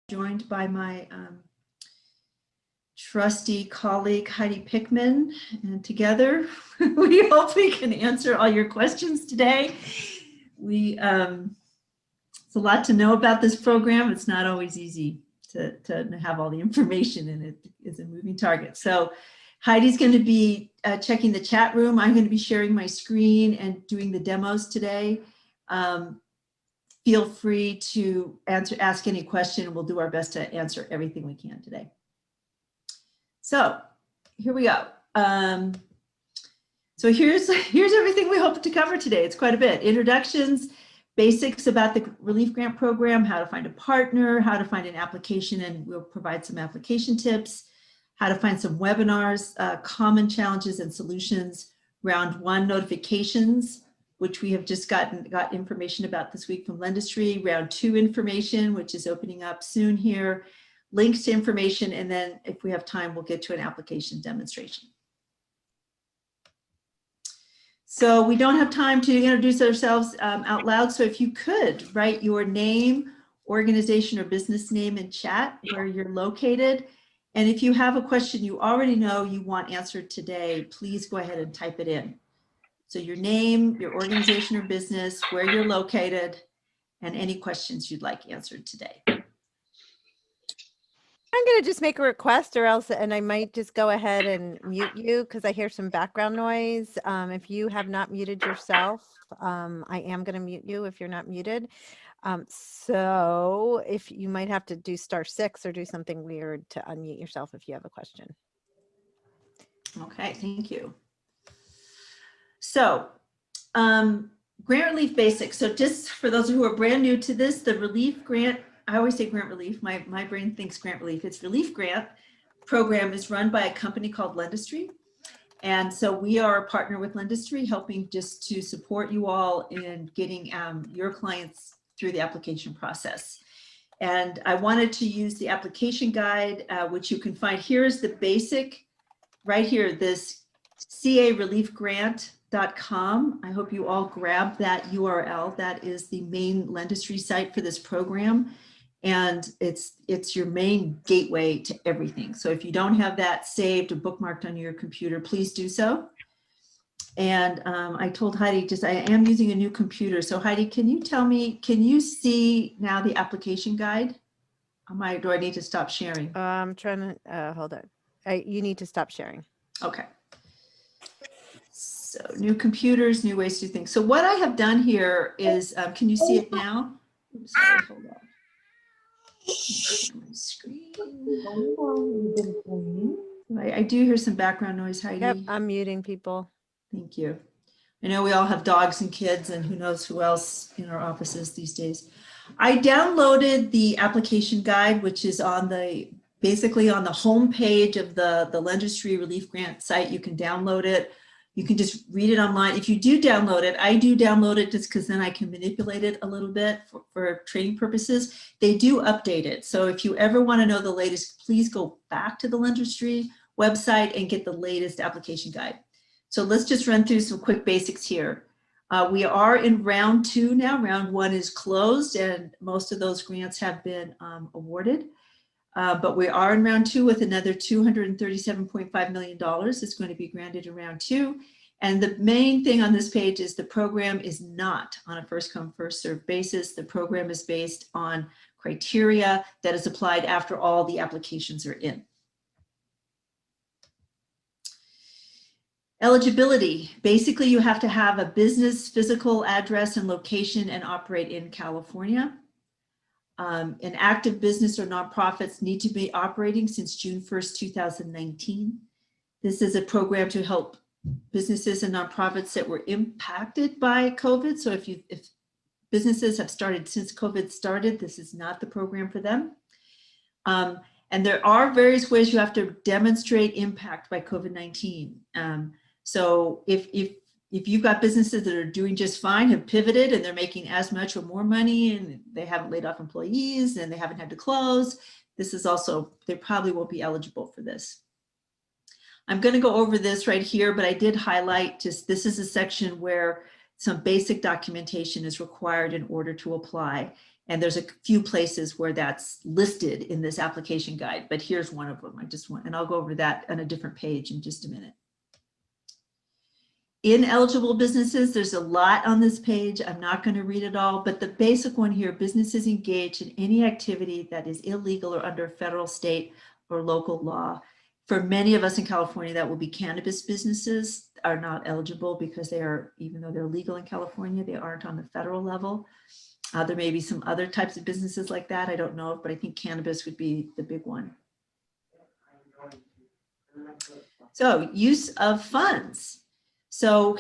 Joined by my trusty colleague Heidi Pickman, and together we hope we can answer all your questions today. It's a lot to know about this program. It's not always easy to have all the information, and it is a moving target. So Heidi's going to be checking the chat room. I'm going to be sharing my screen and doing the demos today. Feel free to ask any question. We'll do our best to answer everything we can today. So here we go. So here's everything we hope to cover today. It's quite a bit. Introductions, basics about the relief grant program, how to find a partner, how to find an application, and we'll provide some application tips, how to find some webinars, common challenges and solutions, round 1 notifications, which we have just got information about this week from Lendistry, round 2 information, which is opening up soon here, links to information, and then if we have time, we'll get to an application demonstration. So we don't have time to introduce ourselves out loud, so if you could write your name, organization, or business name in chat where you're located, and if you have a question you already know you want answered today, please go ahead and type it in. So your name, your organization or business, where you're located, and any questions you'd like answered today. I'm going to just make a request, or else, and I might just go ahead and mute you because I hear some background noise. If you have not muted yourself, I am going to mute you if you're not muted. So if you might have to do *6 or do something weird to unmute yourself if you have a question. Okay, thank you. So grant relief basics. So just for those who are brand new to this, the relief grant, I always say grant relief, my brain thinks grant relief. It's relief grant program is run by a company called Lendistry. And so we are a partner with Lendistry, helping just to support you all in getting your clients through the application process. And I wanted to use the application guide, which you can find. Here is the basic right here, this careliefgrant.com. I hope you all grab that URL. That is the main Lendistry site for this program. And it's your main gateway to everything. So if you don't have that saved or bookmarked on your computer, please do so. And I told Heidi, I am using a new computer. So Heidi, can you tell me, can you see now the application guide? Do I need to stop sharing? I'm trying to, hold on. You need to stop sharing. Okay. So new computers, new ways to do things. So what I have done here is, can you see it now? Oops, sorry, hold on. My screen. I do hear some background noise, Heidi. Yep, I'm muting people. Thank you. I know we all have dogs and kids and who knows who else in our offices these days. I downloaded the application guide, which is on basically on the home page of the Lendistry Relief Grant site. You can download it. You can just read it online. If you do download it, I do download it just because then I can manipulate it a little bit for training purposes. They do update it. So if you ever want to know the latest, please go back to the Lendistry website and get the latest application guide. So let's just run through some quick basics here. We are in round 2 now. Round 1 is closed and most of those grants have been awarded. But we are in round 2 with another $237.5 million is going to be granted in round 2. And the main thing on this page is the program is not on a first come, first served basis. The program is based on criteria that is applied after all the applications are in. Eligibility. Basically, you have to have a business physical address and location and operate in California. An active business or nonprofits need to be operating since June 1st, 2019. This is a program to help businesses and nonprofits that were impacted by COVID. So if businesses have started since COVID started, this is not the program for them. And there are various ways you have to demonstrate impact by COVID-19. So if you've got businesses that are doing just fine, have pivoted, and they're making as much or more money, and they haven't laid off employees, and they haven't had to close, this is also, they probably won't be eligible for this. I'm going to go over this right here, but I did highlight just, this is a section where some basic documentation is required in order to apply. And there's a few places where that's listed in this application guide, but here's one of them. And I'll go over that on a different page in just a minute. Ineligible businesses, there's a lot on this page. I'm not going to read it all, but the basic one here, businesses engaged in any activity that is illegal or under federal, state, or local law. For many of us in California, that will be cannabis businesses are not eligible because they are, even though they're legal in California, they aren't on the federal level. There may be some other types of businesses like that. I don't know, but I think cannabis would be the big one. So use of funds. So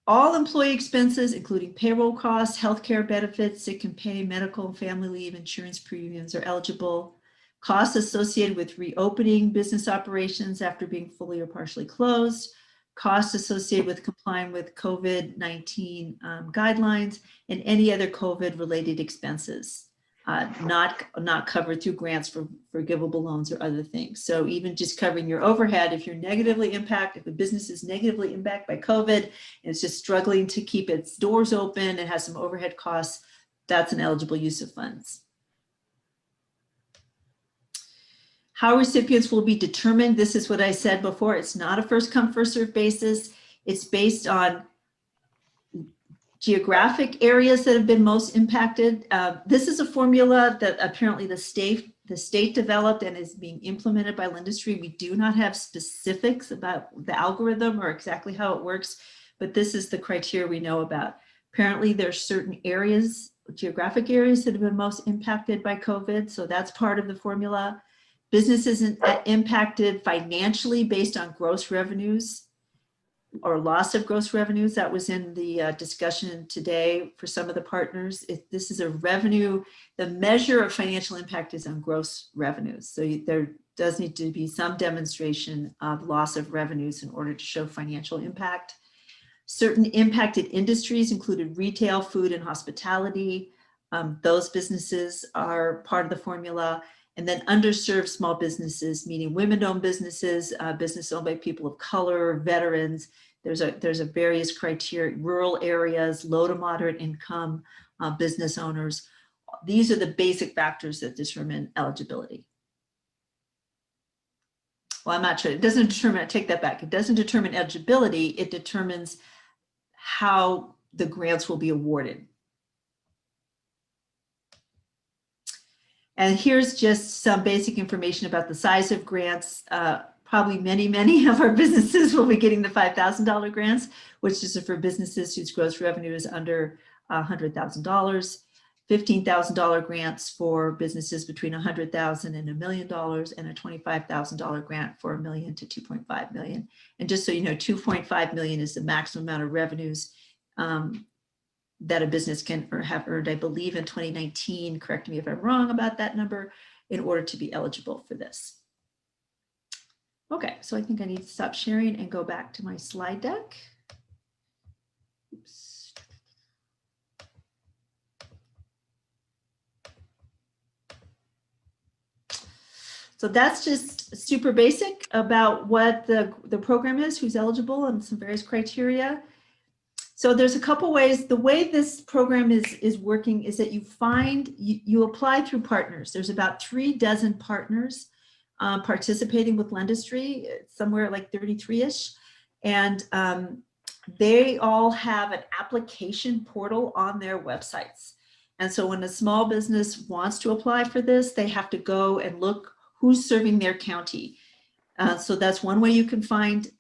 all employee expenses, including payroll costs, healthcare benefits, sick and pay, medical and family leave, insurance premiums are eligible. Costs associated with reopening business operations after being fully or partially closed. Costs associated with complying with COVID-19 guidelines, and any other COVID-related expenses not covered through grants for forgivable loans or other things. So even just covering your overhead, if you're negatively impacted, if the business is negatively impacted by COVID and it's just struggling to keep its doors open and has some overhead costs, that's an eligible use of funds. How recipients will be determined. This is what I said before. It's not a first come, first served basis. It's based on geographic areas that have been most impacted. This is a formula that apparently the state developed and is being implemented by Lendistry. We do not have specifics about the algorithm or exactly how it works, but this is the criteria we know about. Apparently there's certain areas, geographic areas that have been most impacted by COVID. So that's part of the formula. Businesses impacted financially based on gross revenues or loss of gross revenues. That was in the discussion today for some of the partners. This is a revenue, the measure of financial impact is on gross revenues. So there does need to be some demonstration of loss of revenues in order to show financial impact. Certain impacted industries included retail, food, and hospitality. Those businesses are part of the formula. And then underserved small businesses, meaning women-owned businesses, business owned by people of color, veterans. There's a various criteria, rural areas, low to moderate income business owners. These are the basic factors that determine eligibility. Well, I'm not sure. It doesn't determine, I take that back. It doesn't determine eligibility. It determines how the grants will be awarded. And here's just some basic information about the size of grants. Probably many of our businesses will be getting the $5,000 grants, which is for businesses whose gross revenue is under $100,000. $15,000 grants for businesses between $100,000 and $1 million, and a $25,000 grant for $1 million to $2.5 million. And just so you know, $2.5 million is the maximum amount of revenues that a business can have earned, I believe in 2019, correct me if I'm wrong about that number, in order to be eligible for this. Okay, so I think I need to stop sharing and go back to my slide deck. Oops. So that's just super basic about what the program is, who's eligible, and some various criteria. So there's a couple ways. The way this program is working is that you apply through partners. There's about 36 partners participating with Lendistry, somewhere like 33-ish. And they all have an application portal on their websites. And so when a small business wants to apply for this, they have to go and look who's serving their county. So that's one way you can find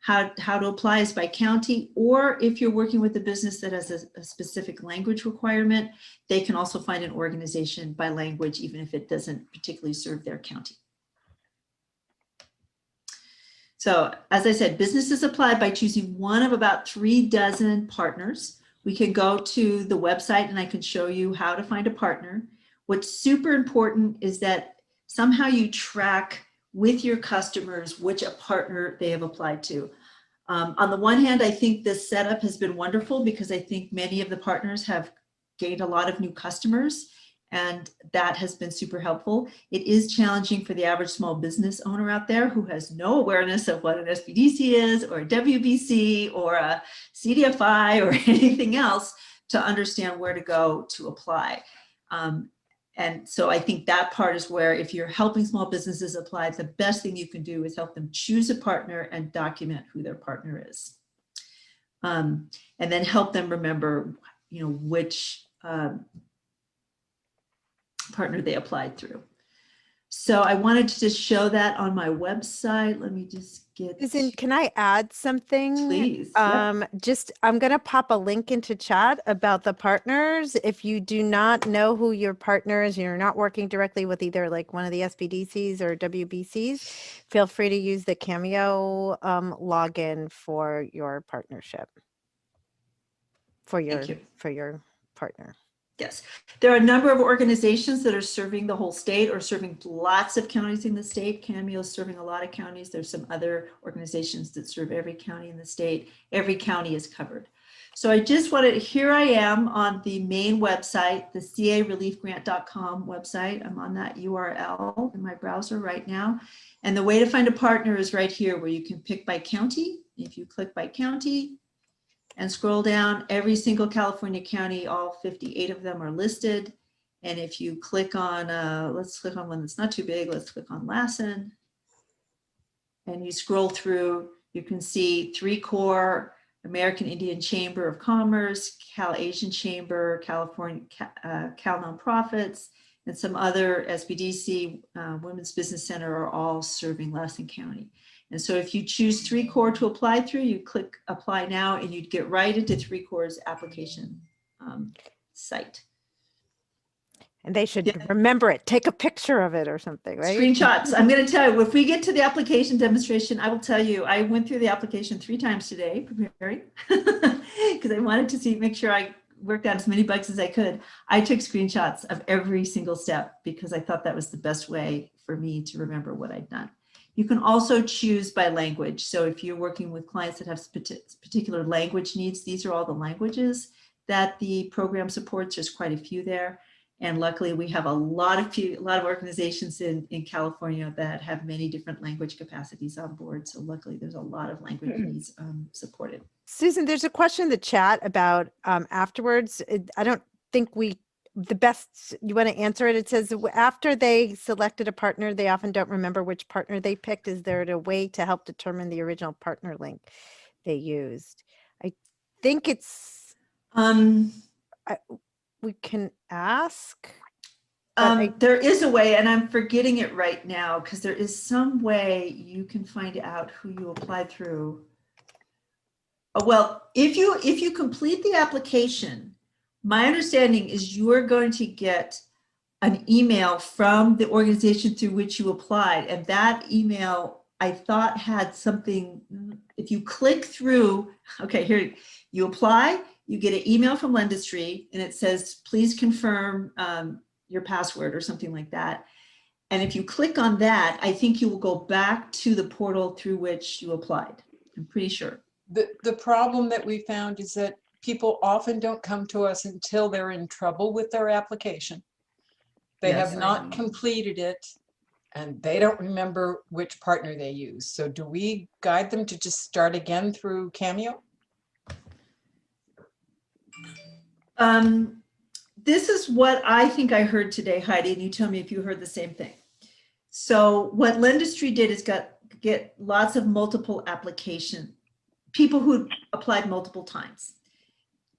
how to apply is by county, or if you're working with a business that has a specific language requirement, they can also find an organization by language, even if it doesn't particularly serve their county. So as I said, businesses apply by choosing one of about 36 partners. We can go to the website and I can show you how to find a partner. What's super important is that somehow you track with your customers which a partner they have applied to. On the one hand, I think this setup has been wonderful because I think many of the partners have gained a lot of new customers And that has been super helpful. It is challenging for the average small business owner out there who has no awareness of what an SBDC is or a WBC or a CDFI or anything else to understand where to go to apply. And so I think that part is where, if you're helping small businesses apply, the best thing you can do is help them choose a partner and document who their partner is. And then help them remember, which partner they applied through. So I wanted to just show that on my website. Let me just get. Susan, can I add something? Please. Yeah. I'm going to pop a link into chat about the partners. If you do not know who your partner is, you're not working directly with either like one of the SBDCs or WBCs, feel free to use the Cameo login for your partnership, for your partner. Yes, there are a number of organizations that are serving the whole state or serving lots of counties in the state. Cameo is serving a lot of counties. There's some other organizations that serve every county in the state. Every county is covered. So I just wanted, here I am on the main website, the careliefgrant.com website. I'm on that URL in my browser right now. And the way to find a partner is right here, where you can pick by county. If you click by county, and scroll down, every single California county, all 58 of them are listed. And if you click on, let's click on one that's not too big, let's click on Lassen. And you scroll through, you can see 3 core, American Indian Chamber of Commerce, Cal Asian Chamber, California, Cal Nonprofits, and some other SBDC, Women's Business Center are all serving Lassen County. And so if you choose 3 core to apply through, you click apply now and you'd get right into 3 core's application site. And they should remember it, take a picture of it or something, right? Screenshots. I'm going to tell you, if we get to the application demonstration, I will tell you, I went through the application 3 times today preparing because I wanted to make sure I worked out as many bugs as I could. I took screenshots of every single step because I thought that was the best way for me to remember what I'd done. You can also choose by language. So if you're working with clients that have particular language needs, these are all the languages that the program supports. There's quite a few there. And luckily we have a lot of organizations in California that have many different language capacities on board. So luckily there's a lot of language needs supported. Susan, there's a question in the chat about afterwards. I don't think the best, you want to answer it? It says, after they selected a partner, they often don't remember which partner they picked. Is there a way to help determine the original partner link they used? I think it's, we can ask. There is a way, and I'm forgetting it right now, because there is some way you can find out who you applied through. Well, if you complete the application, my understanding is you are going to get an email from the organization through which you applied. And that email, I thought, had something, if you click through, okay, here, you apply, you get an email from Lendistry, and it says, please confirm your password or something like that. And if you click on that, I think you will go back to the portal through which you applied. I'm pretty sure. The problem that we found is that people often don't come to us until they're in trouble with their application. They have not completed it and they don't remember which partner they use. So do we guide them to just start again through Cameo? This is what I think I heard today, Heidi, and you tell me if you heard the same thing. So what Lendistry did is get lots of multiple application, people who applied multiple times.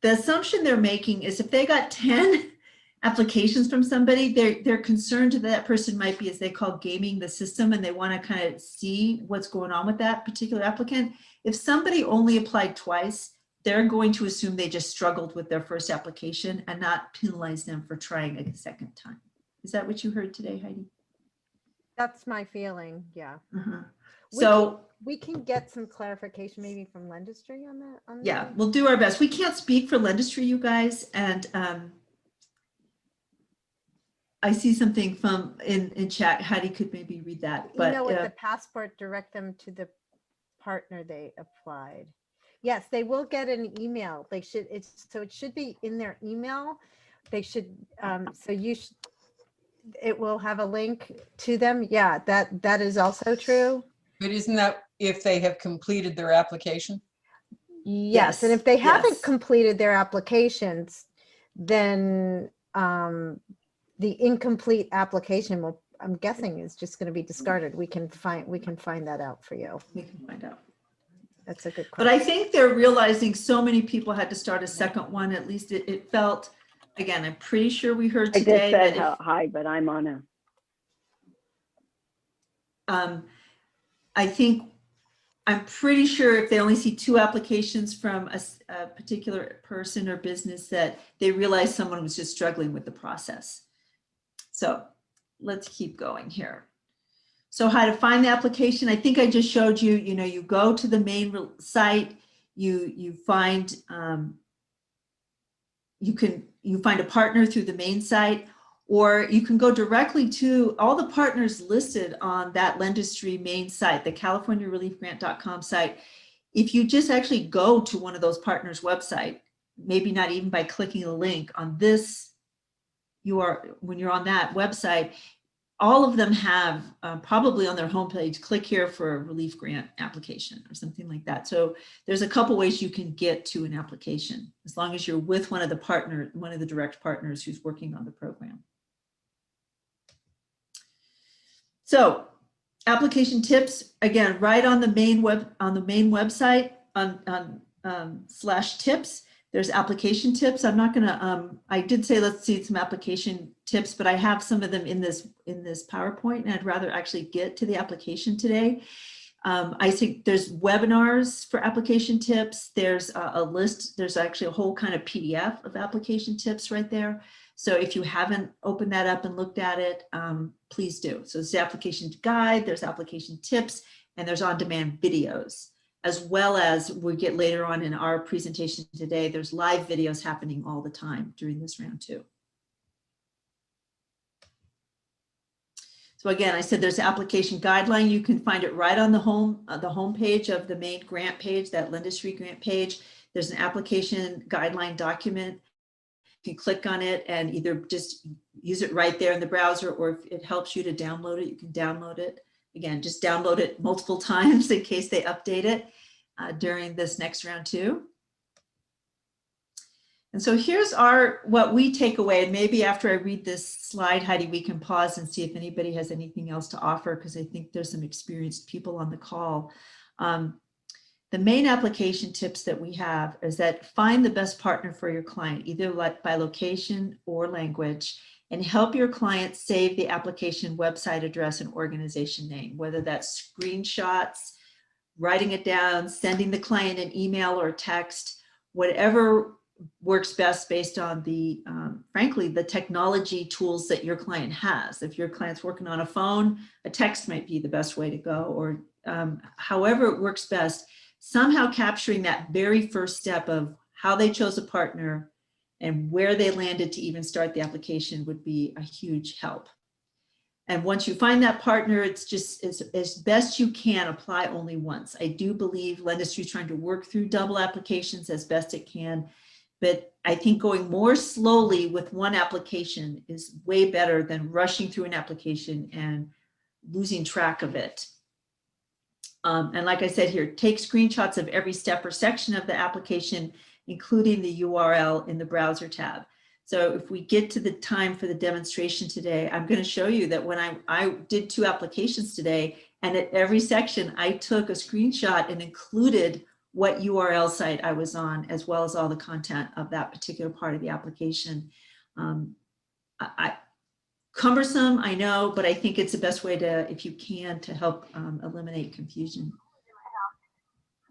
The assumption they're making is if they got 10 applications from somebody, they're concerned that person might be, as they call, gaming the system, and they want to kind of see what's going on with that particular applicant. If somebody only applied twice, they're going to assume they just struggled with their first application and not penalize them for trying a second time. Is that what you heard today, Heidi? That's my feeling, yeah. So we can get some clarification maybe from Lendistry on that. Yeah, we'll do our best. We can't speak for Lendistry, you guys, and I see something from in chat. Heidi could maybe read that. But with the passport, direct them to the partner they applied. Yes, they will get an email. They should. So it should be in their email. they should, so you should, it will have a link to them. Yeah, that is also true. But isn't that if they have completed their application? Yes, and Yes, if they haven't yes. completed their applications, then the incomplete application will, I'm guessing, is just going to be discarded. We can find that out for you. We can find out. That's a good But question. I think they're realizing so many people had to start a second one. At least it felt, again, I'm pretty sure we heard I just today said that if, hi, but I'm on a. I think, I'm pretty sure if they only see 2 applications from a particular person or business, that they realize someone was just struggling with the process. So let's keep going here. So how to find the application, I think I just showed you, you go to the main site, you find, you find a partner through the main site, or you can go directly to all the partners listed on that Lendistry main site, the CaliforniaReliefGrant.com site. If you just actually go to one of those partners' website, maybe not even by clicking a link on this, when you're on that website, all of them have probably on their homepage, click here for a relief grant application or something like that. So there's a couple ways you can get to an application, as long as you're with one of the direct partners who's working on the program. So application tips, again, right on the main website /tips, there's application tips. I'm not gonna, I did say, let's see some application tips, but I have some of them in this PowerPoint, and I'd rather actually get to the application today. I think there's webinars for application tips. There's a list, there's actually a whole kind of PDF of application tips right there. So if you haven't opened that up and looked at it, please do. So it's the application guide, there's application tips, and there's on-demand videos, as well as we get later on in our presentation today, there's live videos happening all the time during this round too. So again, I said there's an application guideline. You can find it right on the home page of the main grant page, that Lendistry grant page. There's an application guideline document. You can click on it and either just use it right there in the browser, or if it helps you to download it, you can download it. Again, just download it multiple times in case they update it during this next round too. And so here's what we take away. And maybe after I read this slide, Heidi, we can pause and see if anybody has anything else to offer, because I think there's some experienced people on the call. The main application tips that we have is that find the best partner for your client, either by location or language, and help your client save the application website address and organization name, whether that's screenshots, writing it down, sending the client an email or text, whatever works best based on the, frankly, the technology tools that your client has. If your client's working on a phone, a text might be the best way to go, or however it works best, somehow capturing that very first step of how they chose a partner and where they landed to even start the application would be a huge help. And once you find that partner, it's just as best you can apply only once. I do believe Lendistry is trying to work through double applications as best it can, but I think going more slowly with one application is way better than rushing through an application and losing track of it. And like I said here, take screenshots of every step or section of the application, including the URL in the browser tab. So if we get to the time for the demonstration today, I'm going to show you that when I did 2 applications today, and at every section, I took a screenshot and included what URL site I was on, as well as all the content of that particular part of the application. Cumbersome, I know, but I think it's the best way to, if you can, to help eliminate confusion.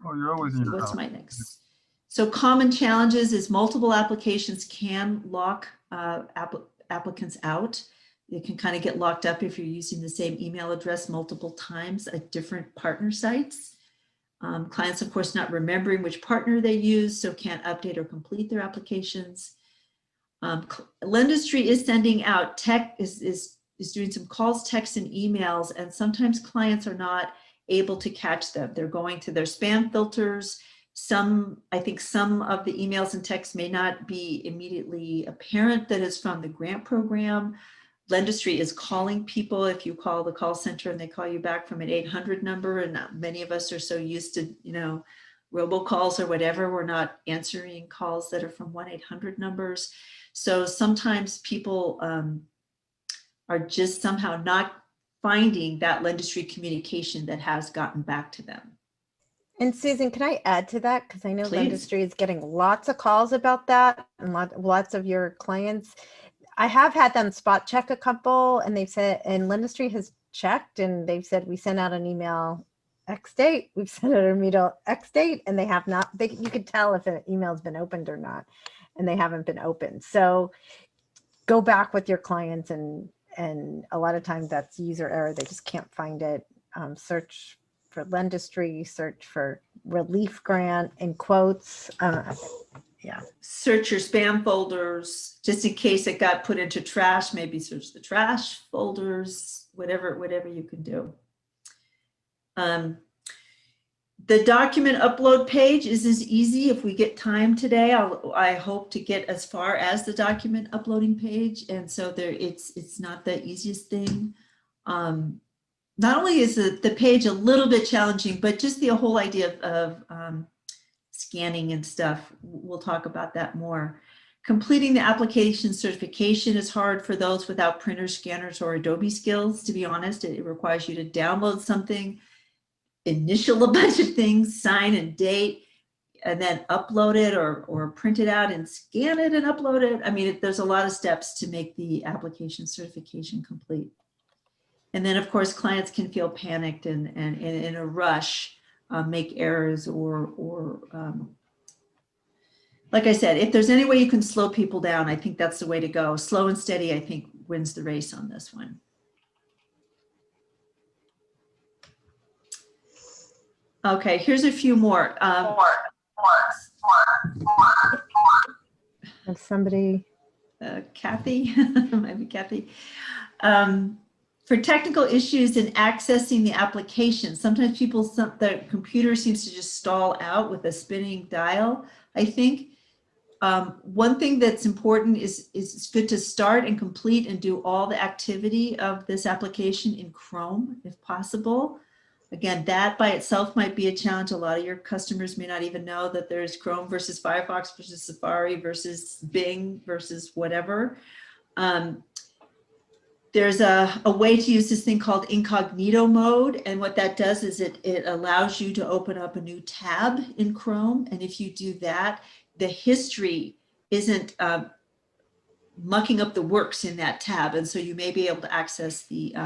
Oh, you're always in your What's house. my next? So common challenges is multiple applications can lock applicants out. It can kind of get locked up if you're using the same email address multiple times at different partner sites. Clients, of course, not remembering which partner they use, so can't update or complete their applications. Lendistry is sending out is doing some calls, texts, and emails, and sometimes clients are not able to catch them. They're going to their spam filters, I think some of the emails and texts may not be immediately apparent that it's from the grant program. Lendistry is calling people. If you call the call center and they call you back from an 800 number, and many of us are so used to, robocalls or whatever, we're not answering calls that are from 1-800 numbers. So sometimes people are just somehow not finding that Lendistry communication that has gotten back to them. And Susan, can I add to that? Because I know Please. Lendistry is getting lots of calls about that, and lots of your clients. I have had them spot check a couple, and they've said, and Lendistry has checked, and they've said, we sent out an email X date, we've sent out an email X date, and they have not, you could tell if an email's been opened or not, and they haven't been opened. So go back with your clients, and a lot of times that's user error. They just can't find it. Search for Lendistry, search for relief grant in quotes. Yeah. Search your spam folders, just in case it got put into trash, maybe search the trash folders, whatever you can do. The document upload page is as easy. If we get time today, I hope to get as far as the document uploading page. And so it's not the easiest thing. Not only is the page a little bit challenging, but just the whole idea of scanning and stuff. We'll talk about that more. Completing the application certification is hard for those without printers, scanners, or Adobe skills. To be honest, it requires you to download something, initial a bunch of things, sign and date, and then upload it or print it out and scan it and upload it. I mean, there's a lot of steps to make the application certification complete. And then, of course, clients can feel panicked and in a rush, make errors or like I said, if there's any way you can slow people down, I think that's the way to go. Slow and steady, I think, wins the race on this one. Okay, here's a few more. If somebody, Kathy, might be Kathy. For technical issues in accessing the application, sometimes the computer seems to just stall out with a spinning dial, I think. One thing that's important is it's good to start and complete and do all the activity of this application in Chrome, if possible. Again, that by itself might be a challenge. A lot of your customers may not even know that there's Chrome versus Firefox versus Safari versus Bing versus whatever. There's a way to use this thing called incognito mode. And what that does is it allows you to open up a new tab in Chrome. And if you do that, the history isn't mucking up the works in that tab. And so you may be able to access the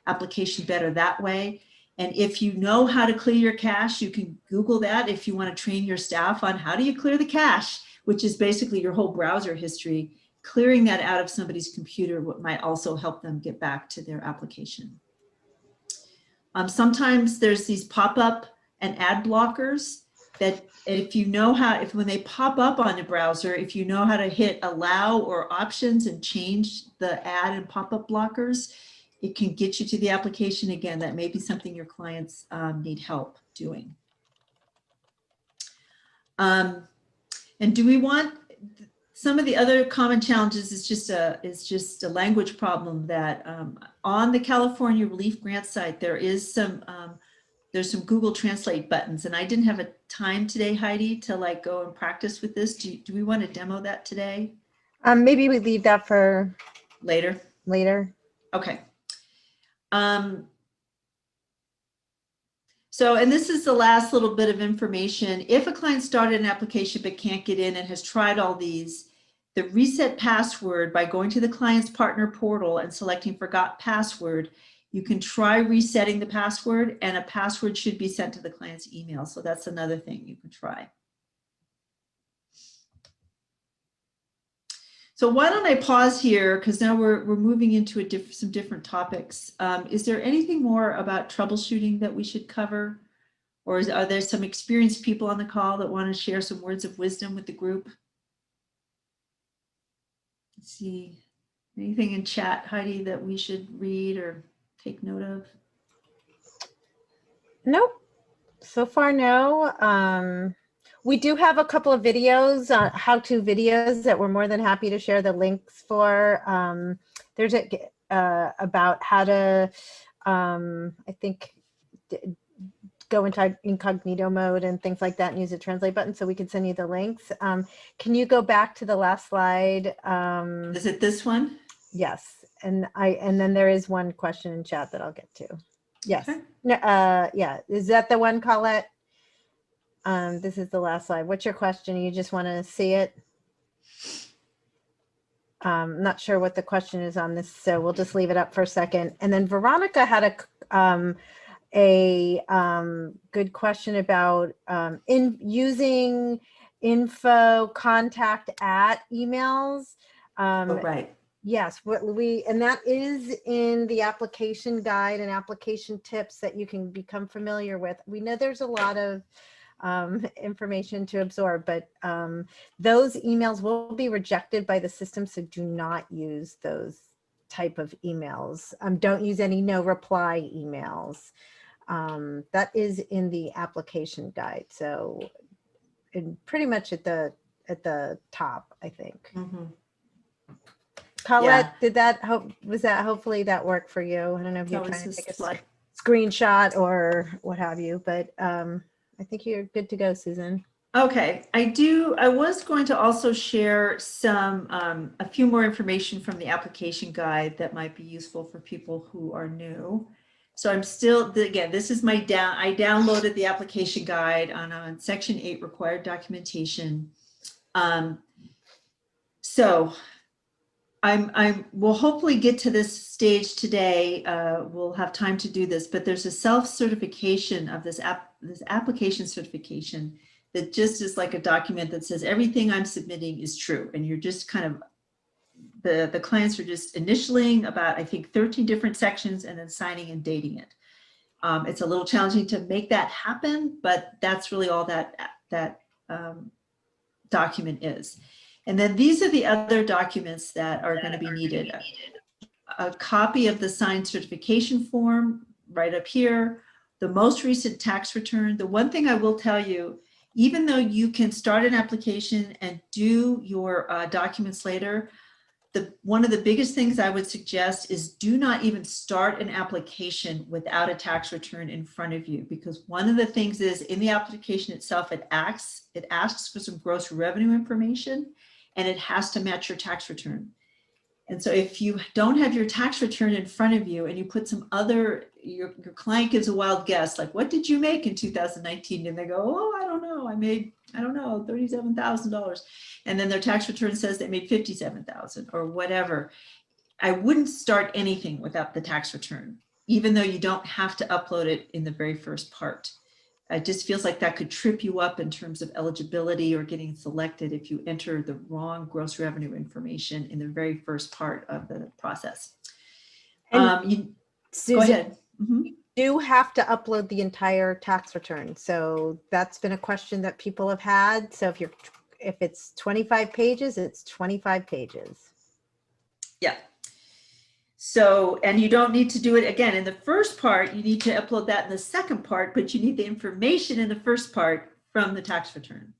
application better that way. And if you know how to clear your cache, you can Google that if you want to train your staff on how do you clear the cache, which is basically your whole browser history. Clearing that out of somebody's computer might also help them get back to their application. Sometimes there's these pop-up and ad blockers that if you know how, when they pop up on the browser, if you know how to hit allow or options and change the ad and pop-up blockers, it can get you to the application again. That may be something your clients need help doing. And do we want, some of the other common challenges is just a language problem that on the California Relief Grant site, there's some Google Translate buttons, and I didn't have a time today, Heidi, to like go and practice with this. Do we want to demo that today? maybe we leave that for Later. Okay. So, and this is the last little bit of information. If a client started an application but can't get in and has tried all these, the reset password, by going to the client's partner portal and selecting forgot password, you can try resetting the password, and a password should be sent to the client's email. So that's another thing you can try. So why don't I pause here, because now we're moving into some different topics. Is there anything more about troubleshooting that we should cover? Or are there some experienced people on the call that want to share some words of wisdom with the group? Let's see, anything in chat, Heidi, that we should read or take note of? Nope. So far, no. We do have a couple of videos, how-to videos that we're more than happy to share the links for. There's about how to, I think, go into incognito mode and things like that and use the translate button, so we can send you the links. Can you go back to the last slide? Is it this one? Yes, and then there is one question in chat that I'll get to. Yes. Okay. No, yeah, is that the one, Colette? This is the last slide. What's your question? You just want to see it? Not sure what the question is on this, so we'll just leave it up for a second. And then Veronica had a good question about in using info contact at emails. Oh, right. Yes, and that is in the application guide and application tips that you can become familiar with. We know there's a lot of information to absorb, but those emails will be rejected by the system, so do not use those type of emails. Don't use any no reply emails. That is in the application guide, so pretty much at the top, I think. Mm-hmm. Colette, was that hopefully that worked for you? I don't know if you're trying to take a screenshot or what have you, but I think you're good to go, Susan. Okay, I was going to also share some, a few more information from the application guide that might be useful for people who are new. So I'm still, again, this is I downloaded the application guide on section 8 required documentation. So we'll hopefully get to this stage today. We'll have time to do this, but there's a self-certification of this application certification that just is like a document that says everything I'm submitting is true. And you're just kind of, the clients are just initialing about, I think, 13 different sections and then signing and dating it. It's a little challenging to make that happen, but that's really all that document is. And then these are the other documents that are going to be needed. A copy of the signed certification form right up here, the most recent tax return. The one thing I will tell you, even though you can start an application and do your documents later, one of the biggest things I would suggest is do not even start an application without a tax return in front of you, because one of the things is in the application itself, it asks for some gross revenue information, and it has to match your tax return. And so if you don't have your tax return in front of you and you put some other, your client gives a wild guess, like, what did you make in 2019? And they go, oh, I don't know. I made, I don't know, $37,000. And then their tax return says they made $57,000 or whatever. I wouldn't start anything without the tax return, even though you don't have to upload it in the very first part. It just feels like that could trip you up in terms of eligibility or getting selected if you enter the wrong gross revenue information in the very first part of the process. Susan, go ahead. Mm-hmm. You do have to upload the entire tax return. So that's been a question that people have had. So if it's 25 pages, it's 25 pages. Yeah. So, and you don't need to do it again in the first part, you need to upload that in the second part, but you need the information in the first part from the tax return.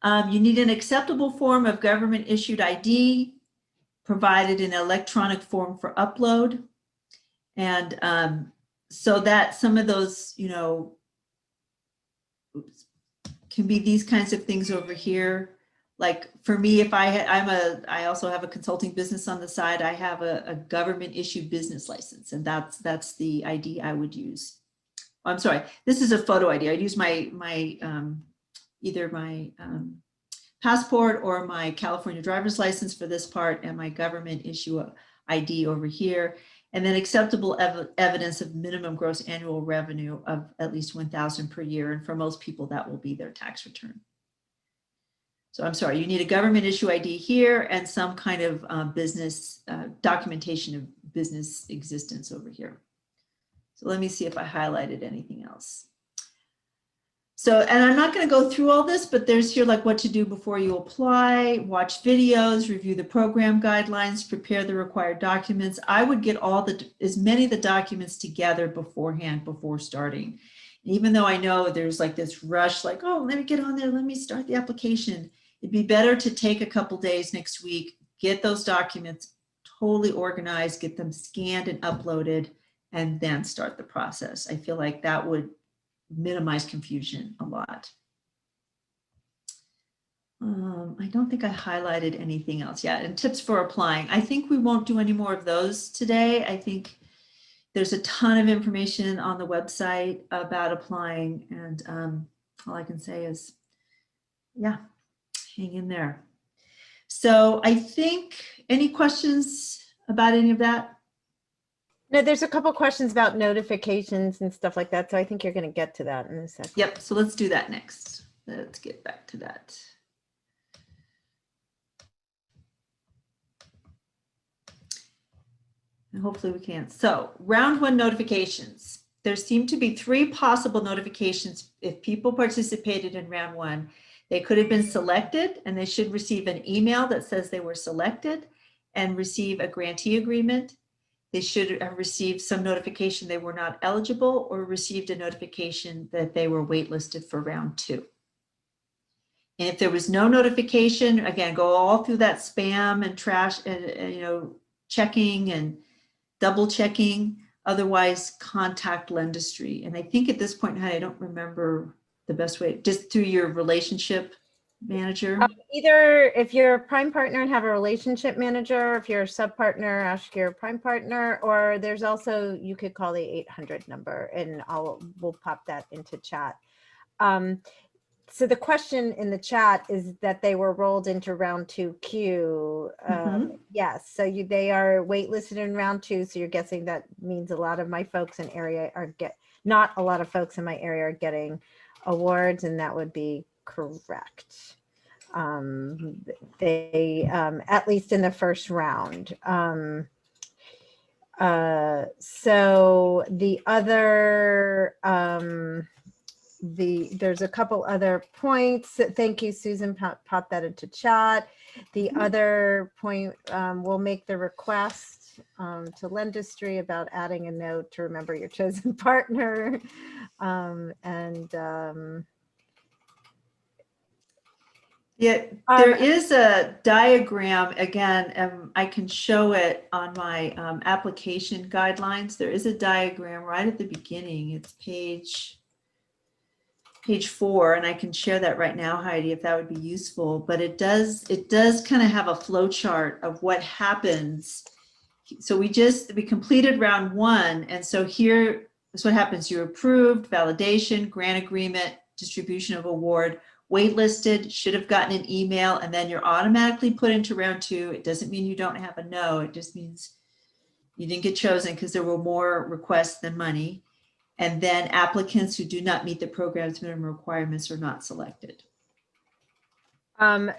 You need an acceptable form of government issued ID provided in electronic form for upload. And so that some of those, can be these kinds of things over here. Like for me, if I also have a consulting business on the side, I have a government issued business license, and that's the ID I would use. I'm sorry, this is a photo ID. I'd use either my passport or my California driver's license for this part, and my government issue ID over here, and then acceptable evidence of minimum gross annual revenue of at least $1,000 per year. And for most people, that will be their tax return. So I'm sorry, you need a government issue ID here and some kind of business documentation of business existence over here. So let me see if I highlighted anything else. So, and I'm not going to go through all this, but there's here like what to do before you apply, watch videos, review the program guidelines, prepare the required documents. I would get as many of the documents together beforehand before starting. Even though I know there's like this rush, like, oh, let me get on there, let me start the application. It'd be better to take a couple days next week, get those documents totally organized, get them scanned and uploaded, and then start the process. I feel like that would minimize confusion a lot. I don't think I highlighted anything else yet. And tips for applying. I think we won't do any more of those today. I think there's a ton of information on the website about applying. And all I can say is, yeah, hang in there. So I think, any questions about any of that? No, there's a couple questions about notifications and stuff like that. So I think you're going to get to that in a second. Yep. So let's do that next. Let's get back to that. And hopefully we can. So round one notifications. There seem to be 3 possible notifications. If people participated in round one, they could have been selected and they should receive an email that says they were selected and receive a grantee agreement. They should have received some notification they were not eligible or received a notification that they were waitlisted for round 2. And if there was no notification, again, go all through that spam and trash and checking and double checking. Otherwise, contact Lendistry. And I think at this point, I don't remember the best way, just through your relationship manager. Either if you're a prime partner and have a relationship manager, if you're a sub partner, ask your prime partner, or there's also, you could call the 800 number and we'll pop that into chat. So the question in the chat is that they were rolled into round 2 queue. Yes, so they are waitlisted in round 2. So you're guessing that means a lot of my folks in area not a lot of folks in my area are getting awards, and that would be correct. They at least in the first round. So the other there's a couple other points. Thank you, Susan, pop that into chat. The other point, we'll make the request to Lendistry about adding a note to remember your chosen partner. Yeah, there is a diagram, again, I can show it on my application guidelines. There is a diagram right at the beginning. It's page 4, and I can share that right now, Heidi, if that would be useful. But it does kind of have a flow chart of what happens. So we completed round 1, and so here is what happens. You're approved, validation, grant agreement, distribution of award, waitlisted, should have gotten an email, and then you're automatically put into round 2. It doesn't mean you don't have a no. It just means you didn't get chosen because there were more requests than money. And then applicants who do not meet the program's minimum requirements are not selected.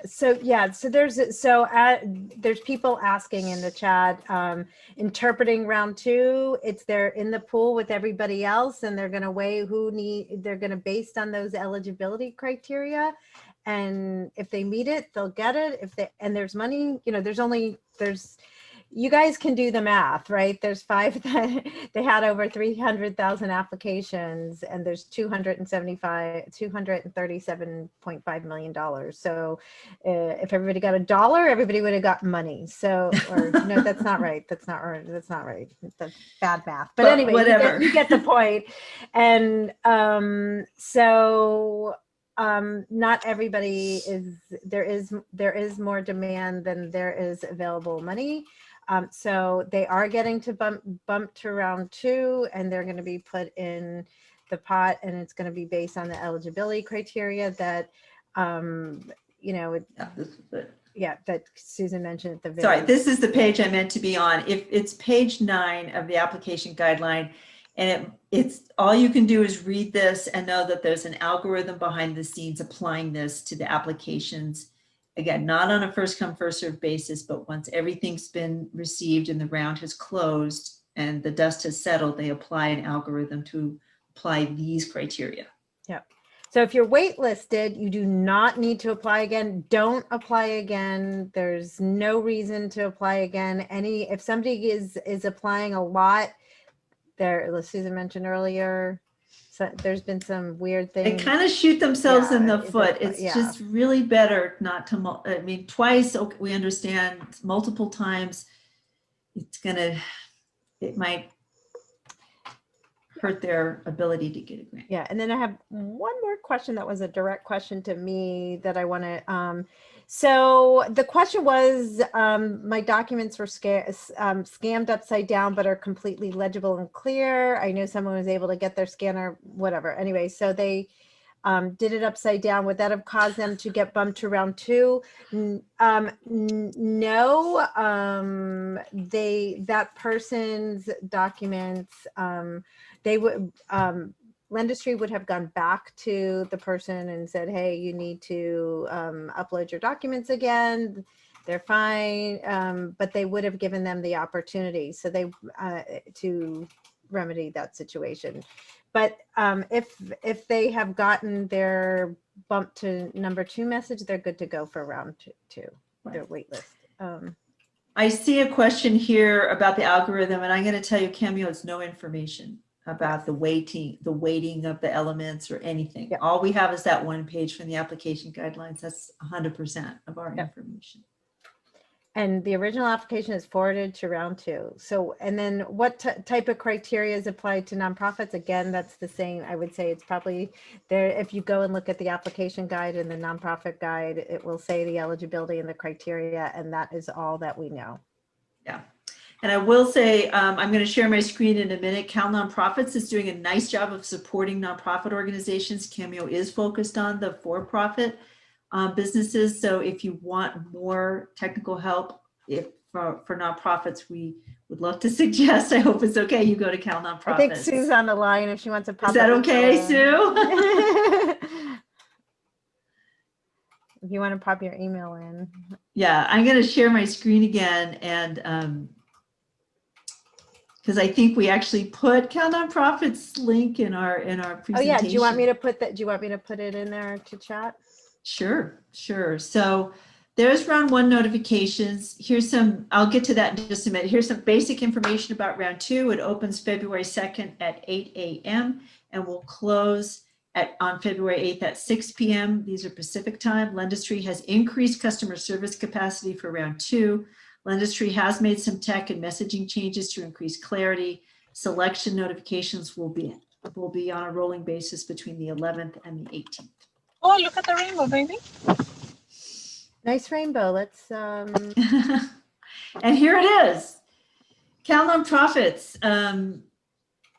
So there's people asking in the chat, interpreting round 2, they're in the pool with everybody else, and they're going to weigh they're going to based on those eligibility criteria. And if they meet it, they'll get it. And there's money, you guys can do the math, right? There's 5 that they had over 300,000 applications, and there's $237.5 million. So if everybody got $1, everybody would have got money. So, or no, that's not right. That's not right. That's bad math. But anyway, whatever. You get the point. And not everybody there is more demand than there is available money. So they are getting to bump to round 2, and they're going to be put in the pot, and it's going to be based on the eligibility criteria that, that Susan mentioned at the very. Sorry, this is the page I meant to be on. If it's page 9 of the application guideline, and it's all you can do is read this and know that there's an algorithm behind the scenes applying this to the applications. Again, not on a first come, first served basis, but once everything's been received and the round has closed and the dust has settled, they apply an algorithm to apply these criteria. Yep. So if you're waitlisted, you do not need to apply again. Don't apply again. There's no reason to apply again. If somebody is applying a lot, as Susan mentioned earlier, there's been some weird They things. kind of shoot themselves in the Yeah, foot. It's yeah. just really better not to, I mean, twice, okay, we understand, multiple times, it might hurt their ability to get a grant. Yeah, and then I have one more question that was a direct question to me that I want to. So the question was, my documents were scammed upside down, but are completely legible and clear. I know someone was able to get their scanner, whatever. Anyway, so they did it upside down. Would that have caused them to get bumped to round 2? No, that person's documents, they would, Lendistry would have gone back to the person and said, hey, you need to upload your documents again. They're fine, but they would have given them the opportunity. So they to remedy that situation. But if they have gotten their bump to number 2 message, they're good to go for round 2, their wait list. I see a question here about the algorithm, and I'm going to tell you, Cameo has no information about the weighting of the elements or anything. Yep. All we have is that one page from the application guidelines. That's 100% of our Yep. information. And the original application is forwarded to round 2. So, and then what type of criteria is applied to nonprofits? Again, that's the same. I would say it's probably there. If you go and look at the application guide and the nonprofit guide, it will say the eligibility and the criteria, and that is all that we know. Yeah. And I will say, I'm going to share my screen in a minute. Cal Nonprofits is doing a nice job of supporting nonprofit organizations. Cameo is focused on the for-profit businesses. So if you want more technical help for nonprofits, we would love to suggest, I hope it's okay, you go to Cal Nonprofits. I think Sue's on the line if she wants to pop. Is that okay, Sue? If you want to pop your email in. Yeah, I'm going to share my screen again, and because I think we actually put Cal Nonprofits link in our presentation. Oh yeah, do you want me to put that? Do you want me to put it in there to chat? Sure. So there's round 1 notifications. Here's some, I'll get to that in just a minute. Here's some basic information about round 2. It opens February 2nd at 8 a.m. and will close on February 8th at 6 p.m. These are Pacific time. Lendistry has increased customer service capacity for round 2. Lendistry has made some tech and messaging changes to increase clarity. Selection notifications will be on a rolling basis between the 11th and the 18th. Oh, look at the rainbow, baby. Nice rainbow. Let's And here it is. Cal Nonprofits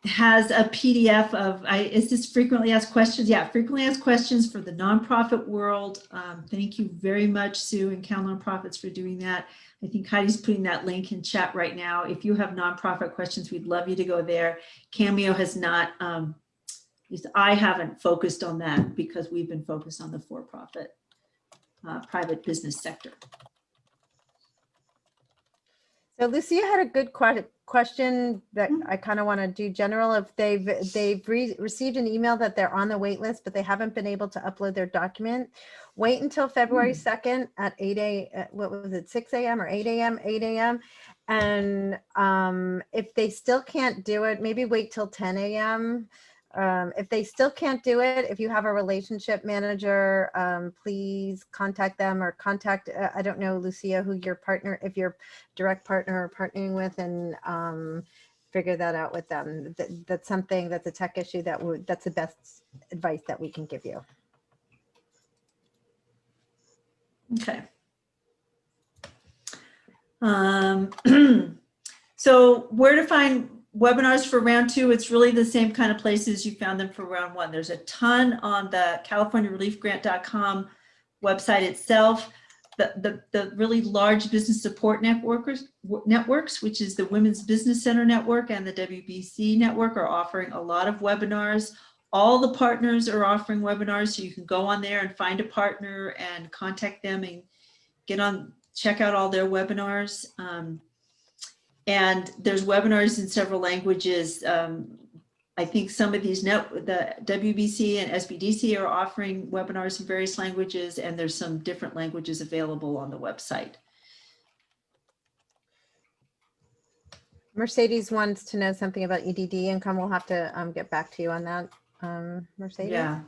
has a PDF of, is this frequently asked questions? Yeah, frequently asked questions for the nonprofit world. Thank you very much, Sue and Cal Nonprofits, for doing that. I think Heidi's putting that link in chat right now. If you have nonprofit questions, we'd love you to go there. Cameo has not, at least I haven't focused on that because we've been focused on the for-profit private business sector. So Lucia had a good question that I kind of want to do general. If they've received an email that they're on the wait list, but they haven't been able to upload their document, wait until February 2nd at 8 a.m. What was it, 6 a.m. or 8 a.m.? 8 a.m. And if they still can't do it, maybe wait till 10 a.m. If they still can't do it, if you have a relationship manager, please contact them or contact, I don't know, Lucia, who your partner, if your direct partner or partnering with, and figure that out with them. That's something that's a tech issue that's the best advice that we can give you. Okay. So where to find webinars for round 2? It's really the same kind of places you found them for round 1. There's a ton on the CaliforniaReliefGrant.com website itself. The really large business support networks, which is the Women's Business Center Network and the WBC Network, are offering a lot of webinars. All the partners are offering webinars, so you can go on there and find a partner and contact them and check out all their webinars. And there's webinars in several languages. I think some of these, the WBC and SBDC are offering webinars in various languages, and there's some different languages available on the website. Mercedes wants to know something about EDD income. We'll have to get back to you on that. Mercedes. Yeah.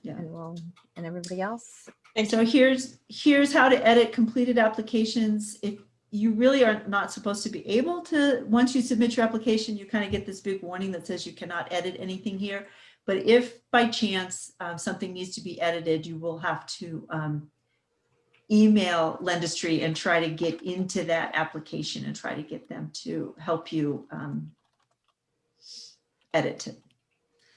And everybody else. Thank So here's how to edit completed applications. If you really are not supposed to be able to, once you submit your application, you kind of get this big warning that says you cannot edit anything here. But if by chance something needs to be edited, you will have to email Lendistry and try to get into that application and try to get them to help you edit it.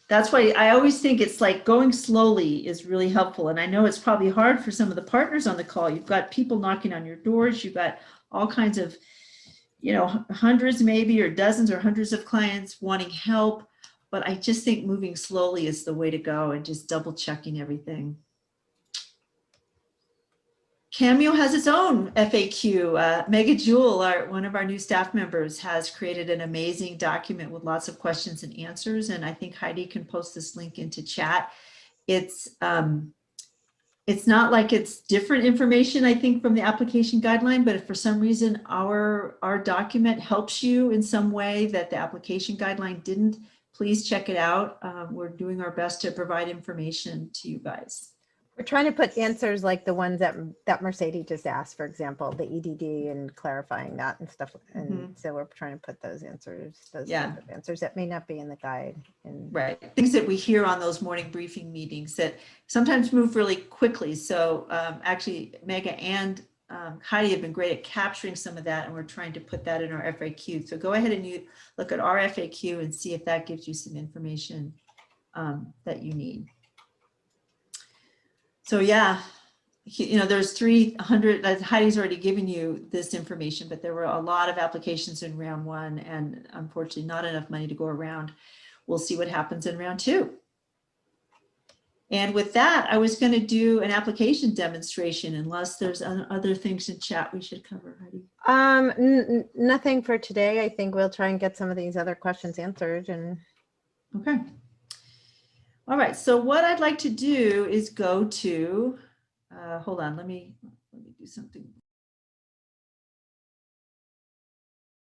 That's why I always think it's like going slowly is really helpful. And I know it's probably hard for some of the partners on the call. You've got people knocking on your doors. You've got all kinds of, you know, hundreds maybe or dozens or hundreds of clients wanting help. But I just think moving slowly is the way to go and just double checking everything. Cameo has its own FAQ. Mega Jewel, one of our new staff members, has created an amazing document with lots of questions and answers. And I think Heidi can post this link into chat. It's not like it's different information, I think, from the application guideline, but if for some reason our document helps you in some way that the application guideline didn't, please check it out. We're doing our best to provide information to you guys. We're trying to put answers like the ones that Mercedes just asked, for example, the EDD and clarifying that and stuff. And so we're trying to put those answers, those type of answers that may not be in the guide. And right, things that we hear on those morning briefing meetings that sometimes move really quickly. So actually, Mega and Heidi have been great at capturing some of that, and we're trying to put that in our FAQ. So go ahead and you look at our FAQ and see if that gives you some information that you need. So yeah, you know, there's 300, Heidi's already given you this information, but there were a lot of applications in round one and unfortunately not enough money to go around. We'll see what happens in round two. And with that, I was going to do an application demonstration unless there's other things in chat we should cover, Heidi. Nothing for today. I think we'll try and get some of these other questions answered. And okay. All right, so what I'd like to do is go to, hold on, let me do something.